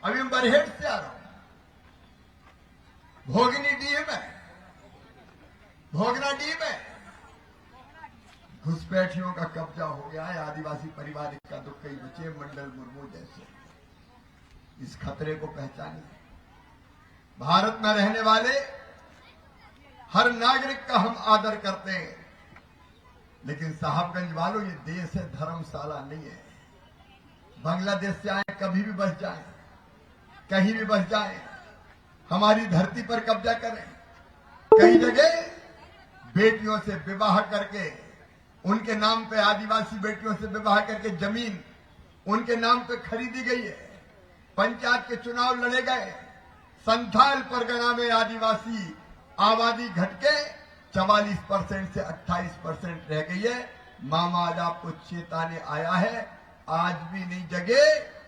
अभी मैं बरहेट से आ रहा हूं, भोगनी डीम है, भोगना डीम है, घुसपैठियों का कब्जा हो गया है। आदिवासी परिवार का दुख कई बचे, मंडल मुर्मू जैसे। इस खतरे को पहचानिए। भारत में रहने वाले हर नागरिक का हम आदर करते हैं, लेकिन साहबगंज वालों, ये देश है, धर्मशाला नहीं है। बांग्लादेश से आए कभी भी बस जाए, कहीं भी बस जाए, हमारी धरती पर कब्जा करें। कई जगह बेटियों से विवाह करके, उनके नाम पे, आदिवासी बेटियों से विवाह करके जमीन उनके नाम पे खरीदी गई है। पंचायत के चुनाव लड़े गए, संथाल परगना में आदिवासी आबादी घटके 44% से 28% रह गई है। मामा आज आपको चेताने आया है, आज भी नहीं जगे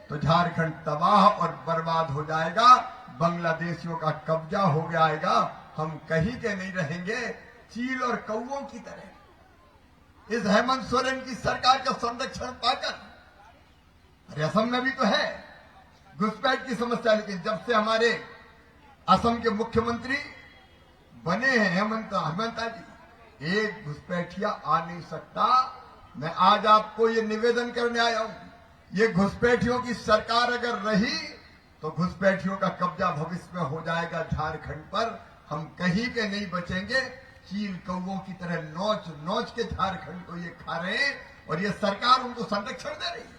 तो झारखंड तबाह और बर्बाद हो जाएगा। बांग्लादेशियों का कब्जा हो जाएगा, हम कहीं के नहीं रहेंगे, चील और कौओं की तरह। इस हेमंत सोरेन की सरकार का संरक्षण पाकर, अरे असम में भी तो है घुसपैठ की समस्या, लेकिन जब से हमारे असम के मुख्यमंत्री बने हैं हेमंता जी, एक घुसपैठिया आ नहीं सकता। मैं आज आपको ये निवेदन करने आया हूं, ये घुसपैठियों की सरकार अगर रही तो घुसपैठियों का कब्जा भविष्य में हो जाएगा झारखंड पर। हम कहीं के नहीं बचेंगे, चील कौओं की तरह नोच नोच के झारखंड को ये खा रहे हैं। और ये सरकार उनको संरक्षण दे रही है,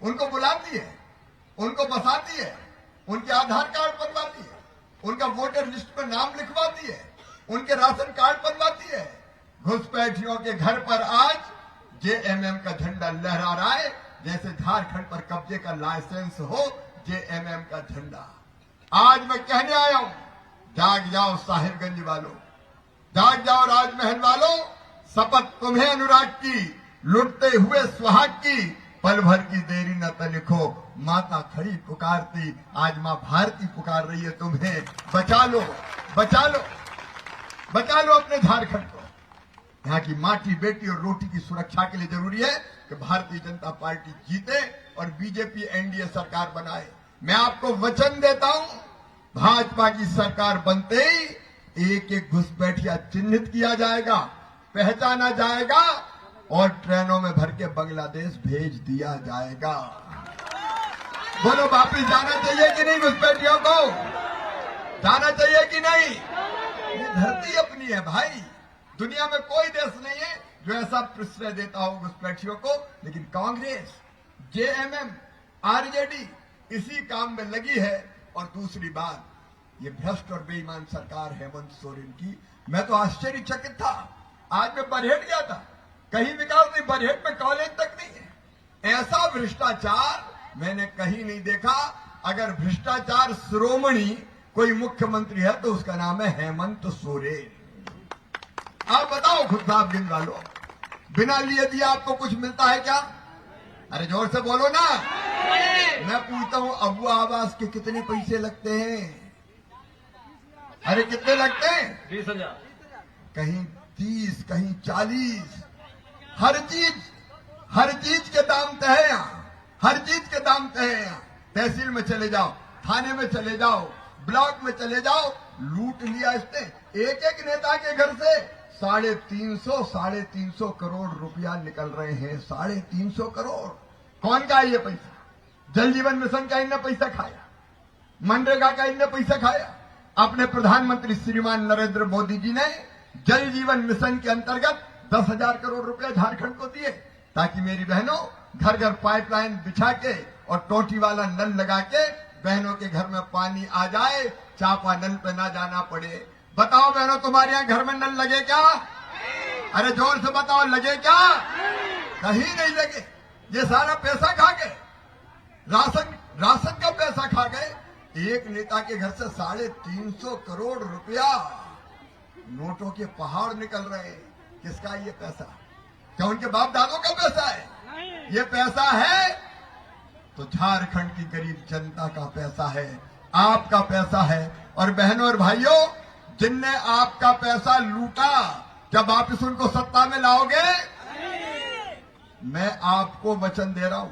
उनको बुलाती है, उनको बसाती है, उनके आधार कार्ड बनवाती है, उनका वोटर लिस्ट में नाम लिखवाती है, उनके राशन कार्ड बनवाती है। घुसपैठियों के घर पर आज जेएमएम का झंडा लहरा रहा है, जैसे झारखंड पर कब्जे का लाइसेंस हो जेएमएम का झंडा। आज मैं कहने आया हूं, जाग जाओ साहिबगंज वालों, जाग जाओ राजमहल वालों, शपथ तुम्हें अनुराग की, लुटते हुए सुहाग की, पल भर की देरी न तनिखो, माता खड़ी पुकारती, आज मां भारती पुकार रही है तुम्हें। बचा लो, बचा लो, बचा लो अपने झारखंड को। यहाँ की माटी, बेटी और रोटी की सुरक्षा के लिए जरूरी है कि भारतीय जनता पार्टी जीते और बीजेपी एनडीए सरकार बनाए। मैं आपको वचन देता हूं, भाजपा की सरकार बनते ही एक एक घुसपैठिया चिन्हित किया जाएगा, पहचाना जाएगा और ट्रेनों में भर के बांग्लादेश भेज दिया जाएगा। बोलो, वापिस जाना चाहिए कि नहीं घुसपैठियों को? जाना चाहिए कि नहीं? ये धरती अपनी है भाई, दुनिया में कोई देश नहीं है जो ऐसा प्रश्रय देता हो घुसपैठियों को। लेकिन कांग्रेस, जेएमएम, आरजेडी इसी काम में लगी है। और दूसरी बात, ये भ्रष्ट और बेईमान सरकार हेमंत सोरेन की, मैं तो आश्चर्यचकित था। आज मैं बरहेट गया था, कहीं विकास नहीं, बरहेट में कॉलेज तक नहीं है। ऐसा भ्रष्टाचार मैंने कहीं नहीं देखा। अगर भ्रष्टाचार शिरोमणि कोई मुख्यमंत्री है तो उसका नाम है हेमंत सोरेन। आप बताओ खुद साहबगंज वालों, बिना लिए दिए आपको कुछ मिलता है क्या? अरे जोर से बोलो ना। मैं पूछता हूं, अबुआ आवास के कितने पैसे लगते हैं? अरे कितने लगते हैं? 20,000, कहीं 30, कहीं 40। हर चीज के दाम तय है यहाँ, हर चीज के दाम तय है यहाँ। तहसील में चले जाओ, थाने में चले जाओ, ब्लॉक में चले जाओ, लूट लिया इसने। एक एक नेता के घर से 350 करोड़ रुपया निकल रहे हैं। 350 करोड़ कौन का है ये पैसा? जल जीवन मिशन का इनने पैसा खाया, मनरेगा का इनने पैसा खाया। अपने प्रधानमंत्री श्रीमान नरेंद्र मोदी जी ने जल जीवन मिशन के अंतर्गत 10,000 करोड़ रुपया झारखंड को दिए, ताकि मेरी बहनों घर घर पाइपलाइन बिछा के और टोटी वाला नल लगा के बहनों के घर में पानी आ जाए, चापा नल पे ना जाना पड़े। बताओ बहनों, तुम्हारे यहाँ घर में नल लगे क्या? अरे जोर से बताओ, लगे क्या? कहीं नहीं लगे। ये सारा पैसा खा गए, राशन का पैसा खा गए। एक नेता के घर से 350 करोड़ रुपया, नोटों के पहाड़ निकल रहे हैं। किसका ये पैसा? क्या उनके बाप दादों का पैसा है? ये पैसा है तो झारखंड की गरीब जनता का पैसा है, आपका पैसा है। और बहनों और भाइयों, जिनने आपका पैसा लूटा, क्या वापिस उनको सत्ता में लाओगे? मैं आपको वचन दे रहा हूं,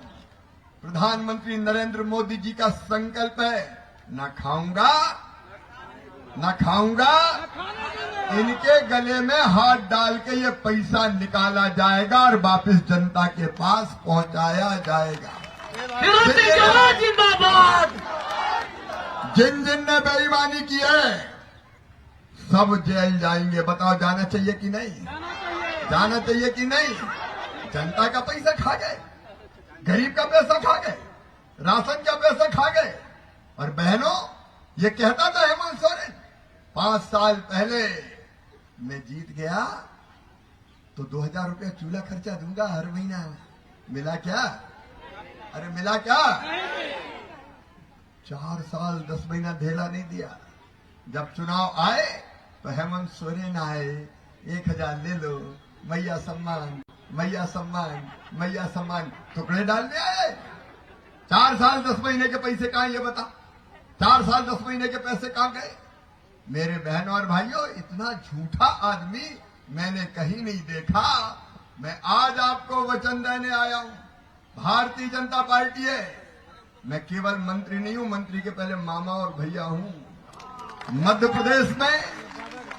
प्रधानमंत्री नरेंद्र मोदी जी का संकल्प है, ना खाऊंगा ना खाऊंगा, इनके गले में हाथ डाल के ये पैसा निकाला जाएगा और वापस जनता के पास पहुंचाया जाएगा। जिंदाबाद। जिन जिन ने बेईमानी की है सब जेल जाएंगे। बताओ जाना चाहिए कि नहीं? जाना चाहिए कि नहीं? जनता का पैसा खा गए, गरीब का पैसा खा गए, राशन का पैसा खा गए। और बहनों, ये कहता था हेमंत सोरेन 5 साल पहले, मैं जीत गया तो 2000 रुपया चूल्हा खर्चा दूंगा हर महीना। मिला क्या? अरे मिला क्या? 4 साल 10 महीना ढेला नहीं दिया। जब चुनाव आए तो हेमंत सोरेन आए, 1000 ले लो, मैया सम्मान, मैया सम्मान, मैया सम्मान, टुकड़े डालने आए। 4 साल 10 महीने के पैसे कहां, ये बता? 4 साल 10 महीने के पैसे कहां गए? मेरे बहनों और भाइयों, इतना झूठा आदमी मैंने कहीं नहीं देखा। मैं आज आपको वचन देने आया हूं। भारतीय जनता पार्टी है, मैं केवल मंत्री नहीं हूं, मंत्री के पहले मामा और भैया हूं। मध्य प्रदेश में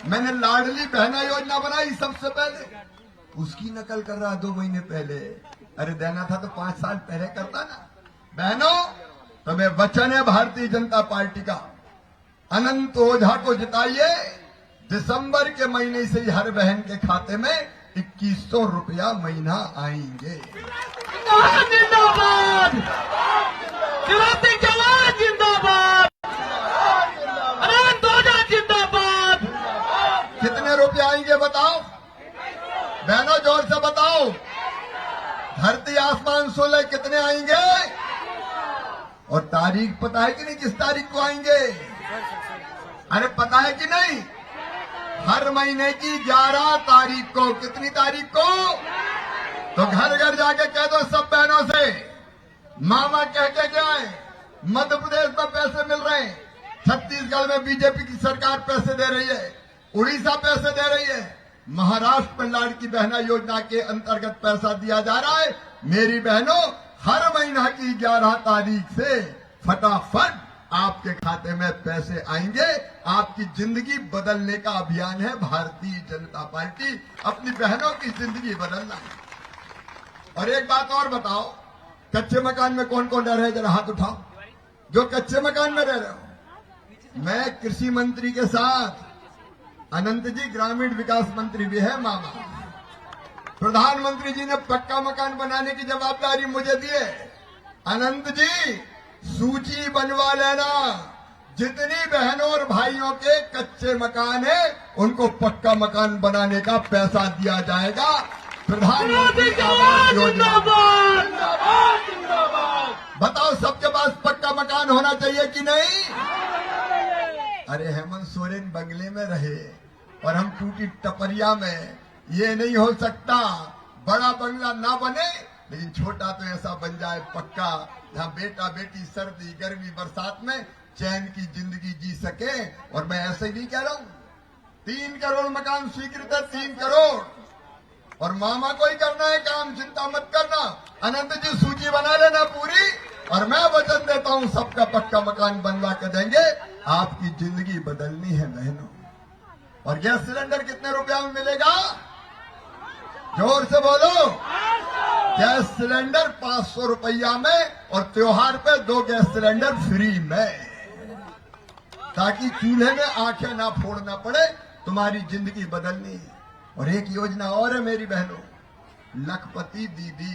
मैंने लाडली बहना योजना बनाई सबसे पहले, उसकी नकल कर रहा 2 महीने पहले। अरे देना था तो 5 साल पहले करता ना। बहनों, तुम्हें वचन है भारतीय जनता पार्टी का, अनंत ओझा को जिताइए। दिसंबर के महीने से ही हर बहन के खाते में 2100 रुपया महीना आएंगे। जिंदाबाद। जिंदाबाद। अनंत ओझा जिंदाबाद। कितने रुपए आएंगे बताओ बहनों, जोर से बताओ। धरती आसमान 16 कितने आएंगे? और तारीख पता है कि नहीं, किस तारीख को आएंगे? अरे पता है कि नहीं? हर महीने की 11 तारीख को। कितनी तारीख को? तो घर घर जाके कह दो सब बहनों से, मामा कह के जाए, मध्य प्रदेश में पैसे मिल रहे हैं, छत्तीसगढ़ में बीजेपी की सरकार पैसे दे रही है, उड़ीसा पैसे दे रही है, महाराष्ट्र में लाड़की बहना योजना के अंतर्गत पैसा दिया जा रहा है। मेरी बहनों, हर महीना की 11 तारीख से फटाफट आपके खाते में पैसे आएंगे। आपकी जिंदगी बदलने का अभियान है भारतीय जनता पार्टी, अपनी बहनों की जिंदगी बदलना है। और एक बात और बताओ, कच्चे मकान में कौन कौन रह रहे हैं? जरा हाथ उठाओ जो कच्चे मकान में रह रहे हो। मैं कृषि मंत्री के साथ, अनंत जी ग्रामीण विकास मंत्री भी है मामा। प्रधानमंत्री जी ने पक्का मकान बनाने की जवाबदारी मुझे दी है। अनंत जी, सूची बनवा लेना, जितनी बहनों और भाइयों के कच्चे मकान है उनको पक्का मकान बनाने का पैसा दिया जाएगा। प्रधानमंत्री आवास योजना। बताओ, सबके पास पक्का मकान होना चाहिए कि नहीं? अरे हेमंत सोरेन बंगले में रहे और हम टूटी टपरिया में, ये नहीं हो सकता। बड़ा बंगला ना बने लेकिन छोटा तो ऐसा बन जाए पक्का, जहाँ बेटा बेटी सर्दी गर्मी बरसात में चैन की जिंदगी जी सके। और मैं ऐसे ही नहीं कह रहा हूं, 3 करोड़ मकान स्वीकृत है, 3 करोड़। और मामा को ही करना है काम, चिंता मत करना। अनंत जी सूची बना लेना पूरी, और मैं वचन देता हूं सबका पक्का मकान बनवा के देंगे। आपकी जिंदगी बदलनी है बहनों। और गैस सिलेंडर कितने रुपया में मिलेगा? जोर से बोलो। गैस सिलेंडर 500 रुपया में, और त्योहार पे 2 गैस सिलेंडर फ्री में, ताकि चूल्हे में आंखें ना फोड़ना पड़े। तुम्हारी जिंदगी बदलनी है। और एक योजना और है मेरी बहनों, लखपति दीदी।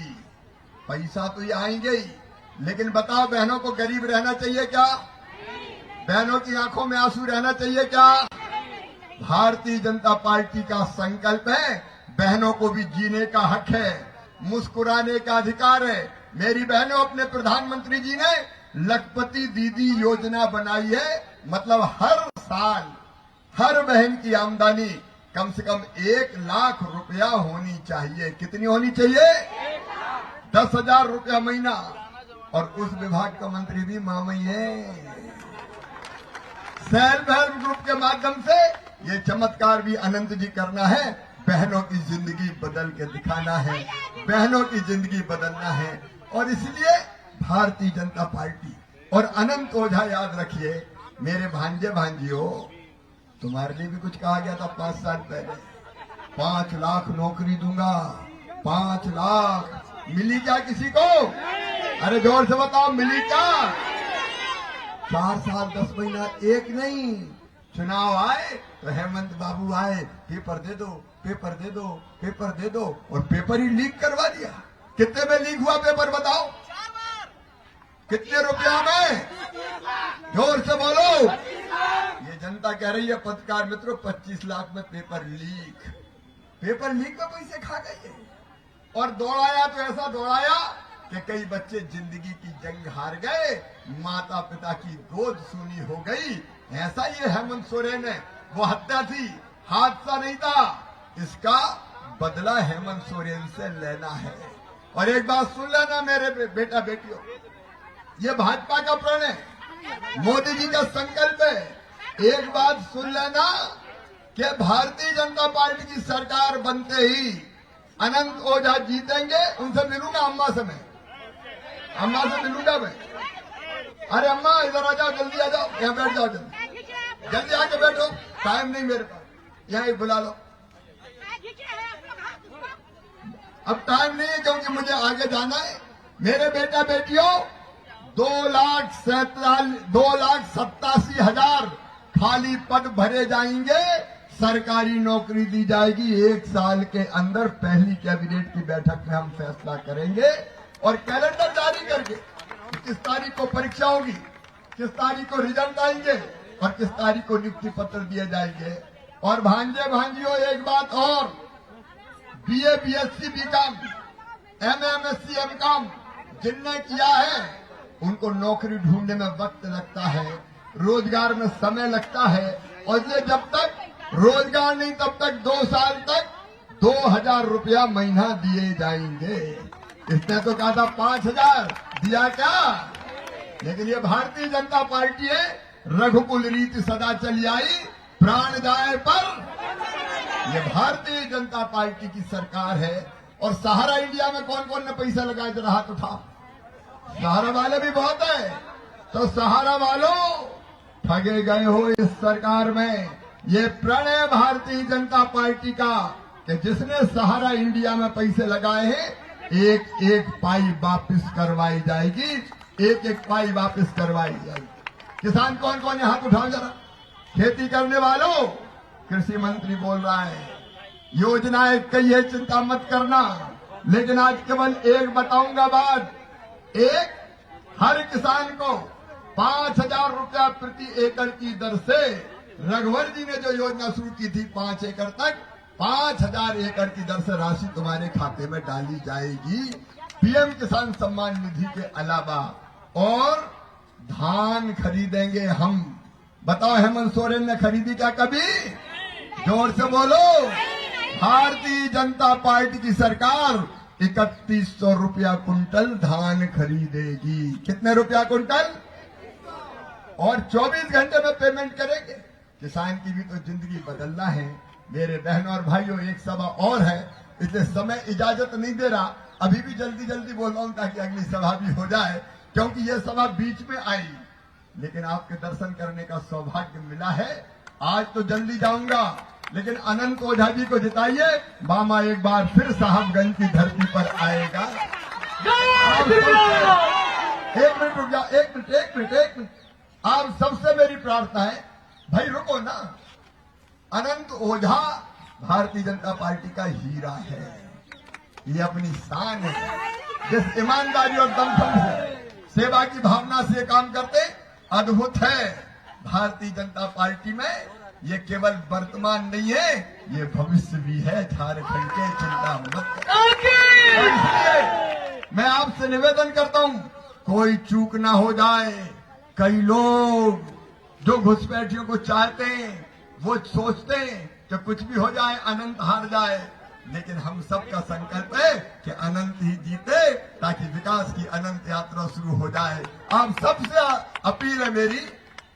पैसा तो ये आएंगे ही, लेकिन बताओ बहनों को गरीब रहना चाहिए क्या? बहनों की आंखों में आंसू रहना चाहिए क्या? भारतीय जनता पार्टी का संकल्प है, बहनों को भी जीने का हक है, मुस्कुराने का अधिकार है। मेरी बहनों, अपने प्रधानमंत्री जी ने लखपति दीदी योजना बनाई है। मतलब हर साल हर बहन की आमदनी कम से कम 1 लाख रुपया होनी चाहिए। कितनी होनी चाहिए? 10,000 रुपया महीना। और उस विभाग का मंत्री भी मामा ही है। सेल्फ हेल्प ग्रुप के माध्यम से ये चमत्कार भी अनंत जी करना है। बहनों की जिंदगी बदल के दिखाना है, बहनों की जिंदगी बदलना है। और इसलिए भारतीय जनता पार्टी और अनंत ओझा, याद रखिए मेरे भांजे भांजियों, तुम्हारे लिए भी कुछ कहा गया था 5 साल पहले, 5 लाख नौकरी दूंगा, 5 लाख। मिली क्या किसी को? अरे जोर से बताओ, मिली क्या? 4 साल 10 महीना एक नहीं, चुनाव आए तो हेमंत बाबू आए, पेपर दे दो, पेपर दे दो, पेपर दे दो, और पेपर ही लीक करवा दिया। कितने में लीक हुआ पेपर बताओ? कितने रुपया में? जोर से बोलो। ये जनता कह रही है पत्रकार मित्रों, 25 लाख में पेपर लीक। पेपर लीक में पैसे खा गए और दौड़ाया तो ऐसा दौड़ाया कि कई बच्चे जिंदगी की जंग हार गए, माता पिता की गोद सूनी हो गई। ऐसा ये हेमंत सोरेन है, वो हत्या थी, हादसा नहीं था। इसका बदला हेमंत सोरेन से लेना है। और एक बात सुन लेना मेरे बेटा बेटियों, ये भाजपा का प्रण है, मोदी जी का संकल्प है। एक बात सुन लेना कि भारतीय जनता पार्टी की सरकार बनते ही अनंत ओझा जीतेंगे। उनसे मिलूंगा, अम्मा से मैं, अम्मा से मिलूंगा मैं। अरे अम्मा इधर आ जाओ, जल्दी आ जाओ, यहाँ बैठ जाओ, जल्दी जल्दी आके बैठो, टाइम नहीं मेरे पास, यहाँ ही बुला लो। अब टाइम नहीं है क्योंकि मुझे आगे जाना है। मेरे बेटा बेटियों, 2,87,000 खाली पद भरे जाएंगे, सरकारी नौकरी दी जाएगी। 1 साल के अंदर पहली कैबिनेट की बैठक में हम फैसला करेंगे और कैलेंडर जारी करके किस तारीख को परीक्षा होगी, किस तारीख को रिजल्ट आएंगे और किस तारीख को नियुक्ति पत्र दिए जाएंगे। और भांजे भांजियों, एक बात और, BA BSc BCom MA MSc MCom जिनने किया है उनको नौकरी ढूंढने में वक्त लगता है, रोजगार में समय लगता है। और ये जब तक रोजगार नहीं तब तक 2 साल तक 2,000 रुपया महीना दिए जाएंगे। इसने तो कहा था 5,000, दिया क्या? लेकिन ये भारतीय जनता पार्टी है, रघुकुल रीति सदा चली आई, प्राण जाए पर। ये भारतीय जनता पार्टी की सरकार है। और सहारा इंडिया में कौन कौन ने पैसा लगाया, जरा हाथ उठाओ। सहारा वाले भी बहुत है, तो सहारा वालों ठगे गए हो इस सरकार में। ये प्रण है भारतीय जनता पार्टी का कि जिसने सहारा इंडिया में पैसे लगाए हैं, एक एक पाई वापस करवाई जाएगी, एक एक पाई वापस करवाई जाएगी। किसान कौन कौन है, हाथ उठाओ जरा। खेती करने वालों, कृषि मंत्री बोल रहा है योजनाएं कई है, चिंता मत करना, लेकिन आज केवल एक बताऊंगा बात। एक, हर किसान को 5,000 रुपया प्रति एकड़ की दर से, रघुवर जी ने जो योजना शुरू की थी 5 एकड़ तक, 5,000 एकड़ की दर से राशि तुम्हारे खाते में डाली जाएगी। पीएम किसान सम्मान निधि के अलावा और धान खरीदेंगे हम। बताओ हेमंत सोरेन ने खरीदी क्या कभी? जोर से बोलो। भारतीय जनता पार्टी की सरकार 3,100 रुपया कुंटल धान खरीदेगी। कितने रुपया कुंटल? और 24 घंटे में पेमेंट करेंगे। किसान की भी तो जिंदगी बदलना है। मेरे बहनों और भाइयों, एक सभा और है, इसलिए समय इजाजत नहीं दे रहा। अभी भी जल्दी जल्दी बोल रहा हूं ताकि अगली सभा भी हो जाए, क्योंकि यह सभा बीच में आई, लेकिन आपके दर्शन करने का सौभाग्य मिला है। आज तो जल्दी जाऊंगा, लेकिन अनंत ओझा जी को जिताइए। मामा एक बार फिर साहबगंज की धरती पर आएगा। एक मिनट रुक जाओ, एक मिनट। आप सबसे मेरी प्रार्थना है, भाई रुको ना। अनंत ओझा भारतीय जनता पार्टी का हीरा है, ये अपनी शान है। जिस ईमानदारी और दमखम से, सेवा की भावना से काम करते, अद्भुत है। भारतीय जनता पार्टी में ये केवल वर्तमान नहीं है, ये भविष्य भी है झारखंड के, चिंता मत करो। इसलिए मैं आपसे निवेदन करता हूं, कोई चूक ना हो जाए। कई लोग जो घुसपैठियों को चाहते हैं, वो सोचते हैं कि कुछ भी हो जाए, अनंत हार जाए, लेकिन हम सबका संकल्प है कि अनंत ही जीते, ताकि विकास की अनंत यात्रा शुरू हो जाए। आप सबसे अपील है मेरी,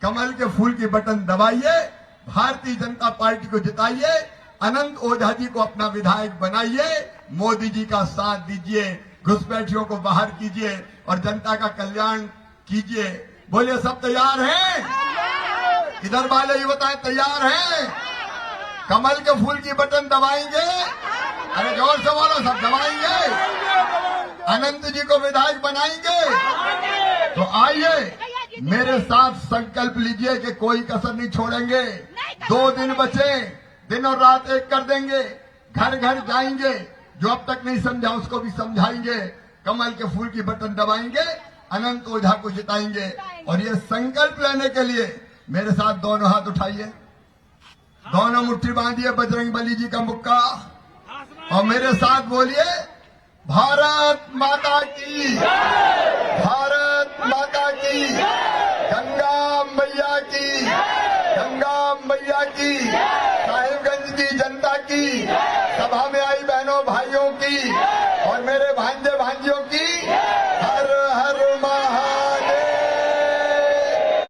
कमल के फूल की बटन दबाइए, भारतीय जनता पार्टी को जिताइए, अनंत ओझा जी को अपना विधायक बनाइए, मोदी जी का साथ दीजिए। घुसपैठियों को बाहर कीजिए और जनता का कल्याण कीजिए। बोलिए सब तैयार हैं? इधर वाले ही बताएं तैयार हैं? कमल के फूल की बटन दबाएंगे? अरे जोर से बोलो, सब दबाएंगे? अनंत जी को विधायक बनाएंगे? तो आइए मेरे साथ संकल्प लीजिए कि कोई कसर नहीं छोड़ेंगे। 2 दिन बचे, दिन और रात एक कर देंगे, घर घर जाएंगे, जो अब तक नहीं समझा उसको भी समझाएंगे, कमल के फूल की बटन दबाएंगे, अनंत ओझा को जिताएंगे। और ये संकल्प लेने के लिए मेरे साथ दोनों हाथ उठाइए, दोनों मुट्ठी बांधिए बजरंग बली जी का मुक्का और मेरे साथ बोलिए भारत माता की, भारत माता की।